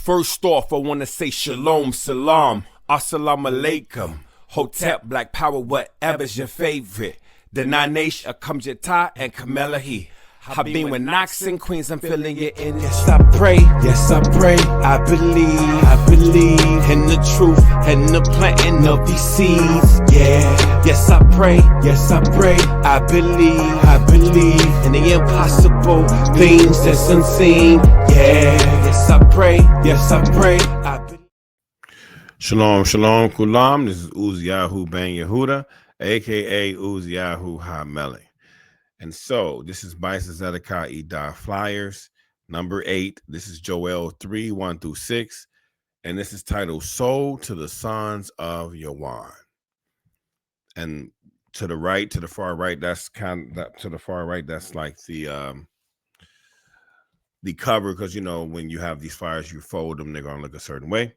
First off, I want to say shalom, salam, assalamu alaikum, hotep, black power, whatever's your favorite. The Nanesh, Akamjata, and Kamelahi. Habeen with Knox and Queens, I'm feeling it in. Yes, I pray, I believe in the truth and the planting of these seeds. Yeah, yes, I pray, I believe in the impossible things that's unseen. Yeah, yes, I pray, I believe. Shalom, shalom, kulam. This is UZZIYAHU Ben Yehuda, aka UZZIYAHU HaMelech. And so this is Bysa Tzedakah Edah Flyers, number 8. This is Joel 3:1-6. And this is titled Sold to the Sons of Yawan. And to the right, to the far right, that's that's like the cover, because you know when you have these flyers, you fold them, they're gonna look a certain way.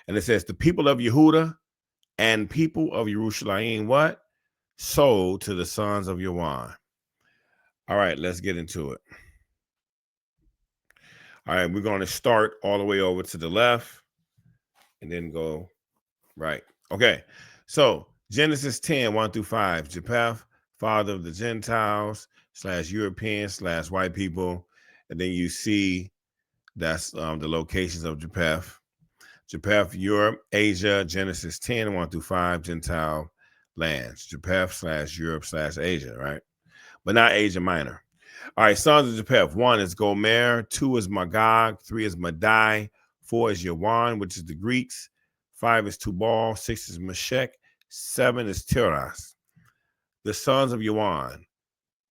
And it says, the people of Yehuda and people of Yerushalayim, what? Sold to the sons of Yawan. All right, let's get into it. All right, we're going to start all the way over to the left and then go right. Okay, so Genesis 10:1-5, Japheth, father of the Gentiles / Europeans / white people. And then you see that's the locations of Japheth. Japheth, Europe, Asia, Genesis 10:1-5, Gentile lands. Japheth / Europe / Asia, right? But not Asia Minor. All right, sons of Japheth. 1 is Gomer, 2 is Magog, 3 is Madai, 4 is Yawan, which is the Greeks, 5 is Tubal, 6 is Meshech, 7 is Tiras. The sons of Yawan: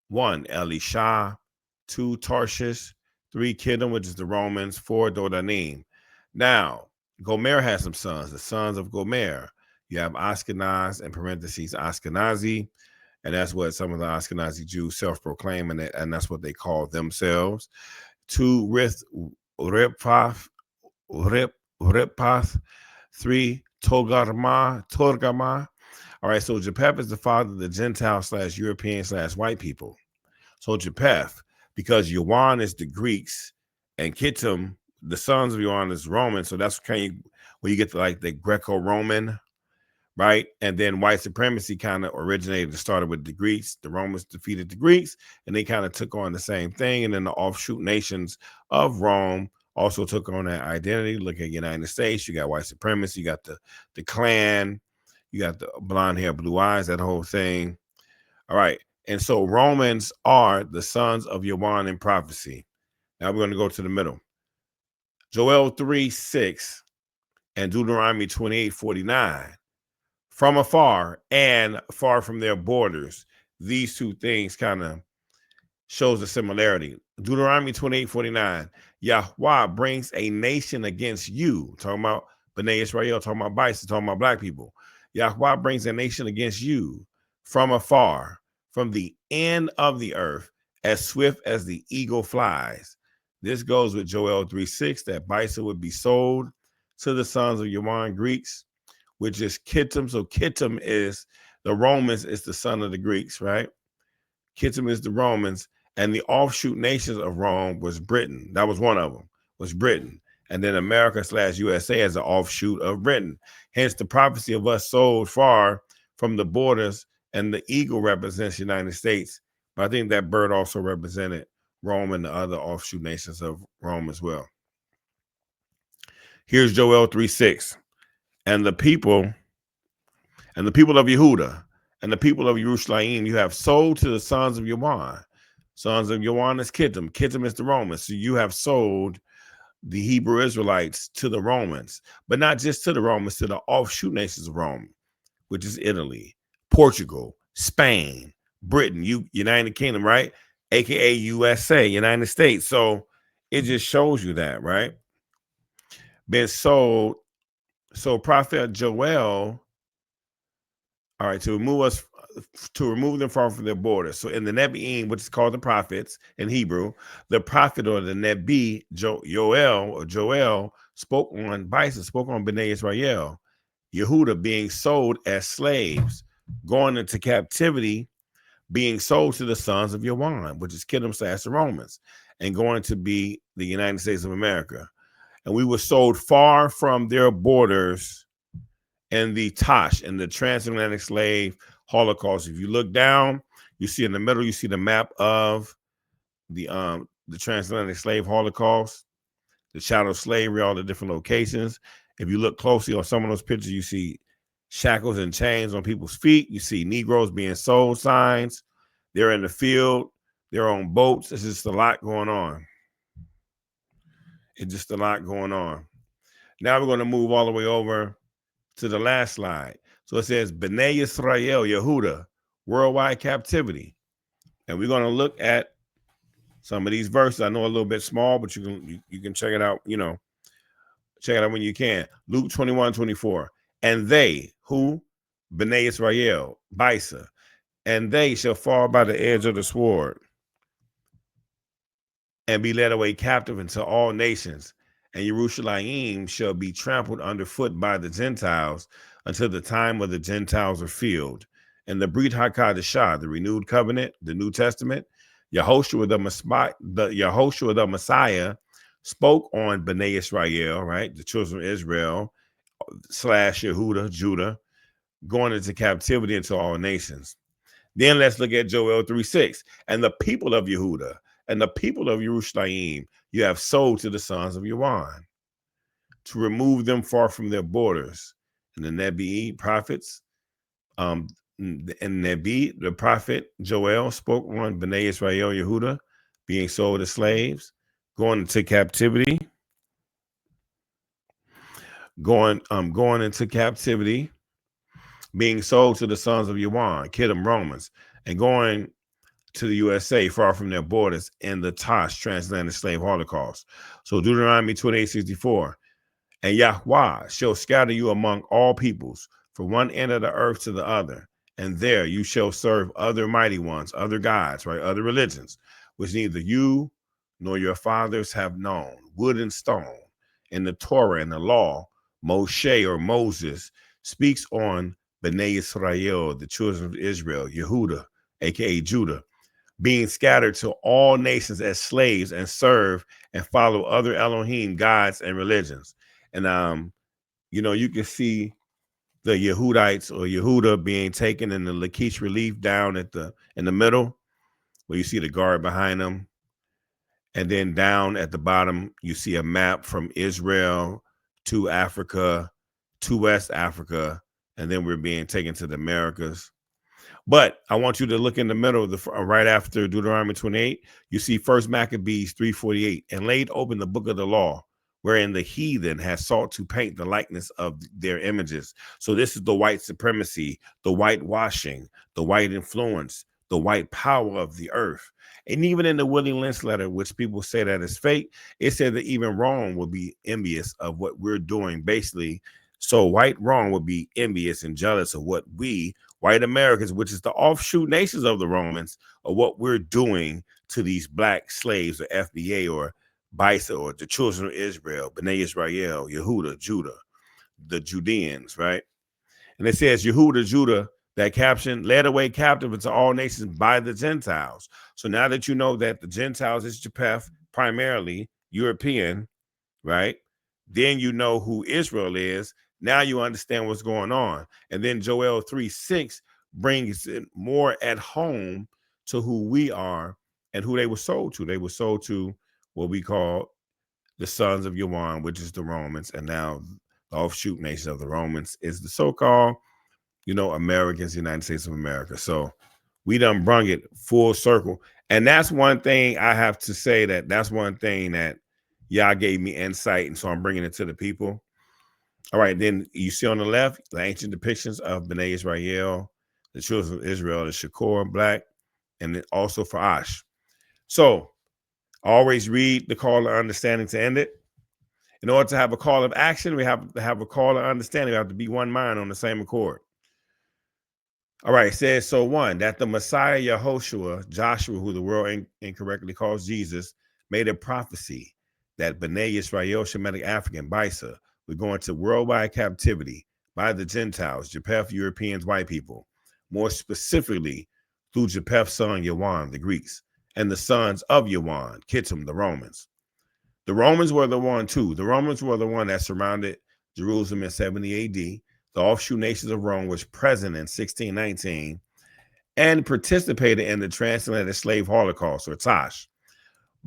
1 Elisha, 2 Tarshish, 3 Kiddim, which is the Romans, 4 Dodanim. Now, Gomer has some sons. The sons of Gomer, you have Ashkenaz, in parentheses Ashkenazi, and that's what some of the Ashkenazi Jews self-proclaim, and that's what they call themselves. 2 Rippath, 3 Torgama. All right, so Japheth is the father of the Gentile / European / white people. So Japheth, because Yawan is the Greeks and Kittim, the sons of Yawan, is Roman, so that's kind of where you get to like the Greco-Roman, right? And then white supremacy kind of originated and started with the Greeks. The Romans defeated the Greeks, and they kind of took on the same thing. And then the offshoot nations of Rome also took on that identity. Look at United States, you got white supremacy, you got the Klan, you got the blonde hair, blue eyes, that whole thing. All right, and so Romans are the sons of Yawan in prophecy. Now we're going to go to the middle. Joel 3:6 and Deuteronomy 28:49. From afar and far from their borders, these two things kind of shows a similarity. Deuteronomy 28:49, Yahweh brings a nation against you. Talking about Bnei Israel, talking about Bysa, talking about black people. Yahweh brings a nation against you from afar, from the end of the earth, as swift as the eagle flies. This goes with Joel 3:6, that Bysa would be sold to the sons of Yawan, Greeks, which is Kittim. So Kittim is the Romans, is the son of the Greeks, right? Kittim is the Romans, and the offshoot nations of Rome was Britain. That was one of them, was Britain. And then America / USA as an offshoot of Britain. Hence the prophecy of us sold far from the borders, and the eagle represents the United States. But I think that bird also represented Rome and the other offshoot nations of Rome as well. Here's Joel 3:6. And the people of Yehuda and the people of Yerushalayim, you have sold to the sons of Yawan. Sons of Yawan is Kittim. Kittim is the Romans. So you have sold the Hebrew Israelites to the Romans, but not just to the Romans, to the offshoot nations of Rome, which is Italy, Portugal, Spain, Britain, United Kingdom, right? AKA USA, United States. So it just shows you that, right? Been sold. So Prophet Joel, all right, to remove them far from their borders. So in the Nebi'im, which is called the prophets in Hebrew, the prophet or the Nebi, Joel spoke on Bysa, spoke on Bnei Israel, Yehuda being sold as slaves, going into captivity, being sold to the sons of Yawan, which is Kittim / the Romans, and going to be the United States of America. and we were sold far from their borders in the Tash, in the transatlantic slave Holocaust. If you look down, you see in the middle, you see the map of the transatlantic slave Holocaust, the chattel slavery, all the different locations. If you look closely on some of those pictures, you see shackles and chains on people's feet. You see Negroes being sold signs. They're in the field. They're on boats. It's just a lot going on. It's just a lot going on. Now we're going to move all the way over to the last slide. So it says, B'nai Yisrael, Yehuda, worldwide captivity. And we're going to look at some of these verses. I know a little bit small, but you can check it out, check it out when you can. Luke 21:24. And they, who? B'nai Yisrael, Bysa, and they shall fall by the edge of the sword and be led away captive into all nations. And Jerusalem shall be trampled underfoot by the Gentiles until the time of the Gentiles are filled. And the Brit HaKadashah, the renewed covenant, the New Testament, YAHOSHUA the Messiah spoke on B'nai Israel, right? The children of Israel / Yehuda, Judah, going into captivity into all nations. Then let's look at Joel 3:6. And the people of Yehuda and the people of Jerusalem you have sold to the sons of Yawan to remove them far from their borders. And the Nebi prophets, and Nebi, the prophet Joel, spoke on B'nai Israel, Yehuda, being sold as slaves, going into captivity, going into captivity, being sold to the sons of Yawan, Kittim, Romans, and going to the USA, far from their borders, in the Tash, transatlantic slave Holocaust. So Deuteronomy 28:64, and YHWH shall scatter you among all peoples, from one end of the earth to the other, and there you shall serve other mighty ones, other gods, right, other religions, which neither you nor your fathers have known, wood and stone. In the Torah and the law, Moshe or Moses speaks on B'nai Israel, the children of Israel, Yehuda, aka Judah, being scattered to all nations as slaves and serve and follow other Elohim gods and religions. And you can see the Yehudites or Yehuda being taken in the Lachish relief down in the middle, where you see the guard behind them. And then down at the bottom, you see a map from Israel to Africa, to West Africa, and then we're being taken to the Americas. But I want you to look in the middle, right after Deuteronomy 28, you see 1 Maccabees 3:48, and laid open the book of the law, wherein the heathen has sought to paint the likeness of their images. So this is the white supremacy, the whitewashing, the white influence, the white power of the earth. And even in the Willie Lynch letter, which people say that is fake, it said that even Rome will be envious of what we're doing, basically. So white Rome would be envious and jealous of what we, white Americans, which is the offshoot nations of the Romans, of what we're doing to these black slaves or FBA or Bysa or the children of Israel, B'nai Israel, Yehuda, Judah, the Judeans, right? And it says Yehuda, Judah, that caption, led away captive into all nations by the Gentiles. So now that you know that the Gentiles is Japheth, primarily European, right? Then you know who Israel is. Now you understand what's going on. And then Joel 3:6 brings it more at home to who we are and who they were sold to. They were sold to what we call the sons of Yawan, which is the Romans. And now the offshoot nation of the Romans is the so-called, Americans, United States of America. So we done brung it full circle. And that's one thing I have to say, that's one thing that Yah gave me insight. And so I'm bringing it to the people. All right, then you see on the left, the ancient depictions of B'nai Israel, the children of Israel, the Shakor, black, and then also for AASH. So always read the call of understanding to end it. In order to have a call of action, we have to have a call of understanding. We have to be one mind on the same accord. All right, it says, so one, that the Messiah YAHOSHUA, Joshua, who the world incorrectly calls Jesus, made a prophecy that B'nai Israel, Shemitic African, Bysa, would go into worldwide captivity by the Gentiles, Japheth, Europeans, white people, more specifically through Japheth's son Yawan, the Greeks, and the sons of Yawan, Kittim, the Romans. The Romans were the one too. The Romans were the one that surrounded Jerusalem in 70 AD. The offshoot nations of Rome was present in 1619 and participated in the transatlantic slave holocaust, or TAASH.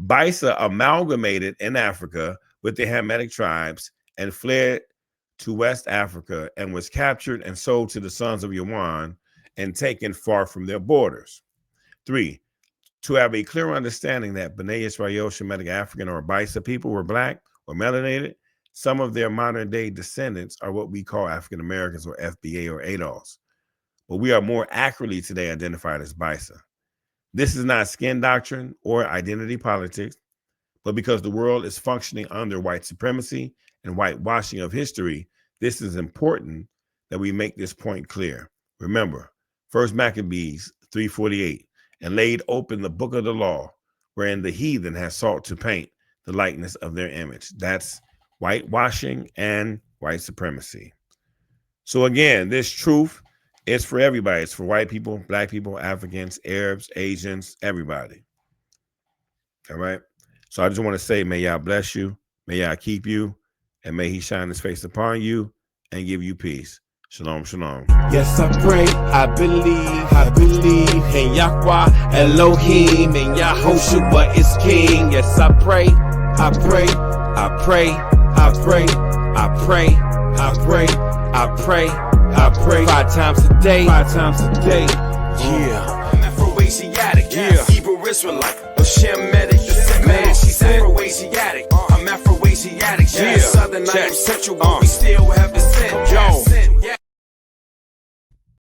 Bysa amalgamated in Africa with the Hamitic tribes and fled to West Africa and was captured and sold to the sons of Yawan and taken far from their borders. 3, to have a clear understanding that B'nai Israel, Shemitic African, or Bysa people were black or melanated, some of their modern day descendants are what we call African Americans, or FBA, or ADOS. But we are more accurately today identified as Bysa. This is not skin doctrine or identity politics, but because the world is functioning under white supremacy and whitewashing of history, this is important that we make this point clear. Remember, 1 Maccabees 3:48, and laid open the book of the law, wherein the heathen has sought to paint the likeness of their image. That's whitewashing and white supremacy. So again, this truth is for everybody. It's for white people, black people, Africans, Arabs, Asians, everybody. All right. So I just want to say, may Yah bless you, may Yah keep you, and may he shine his face upon you and give you peace. Shalom, shalom. Yes, I pray, I believe in Yahweh, Elohim, and YAHOSHUA is King. Yes, I pray, I pray, I pray, I pray, I pray, I pray, I pray, I pray 5 times a day, 5 times a day. Yeah. I'm Afro-Asiatic, yeah. Hebrew Israelite, Shemitic, man, she's Afro-Asiatic. I'm Afro-Asiatic, yeah. Southern, I am Central, but we still have descent. Yo.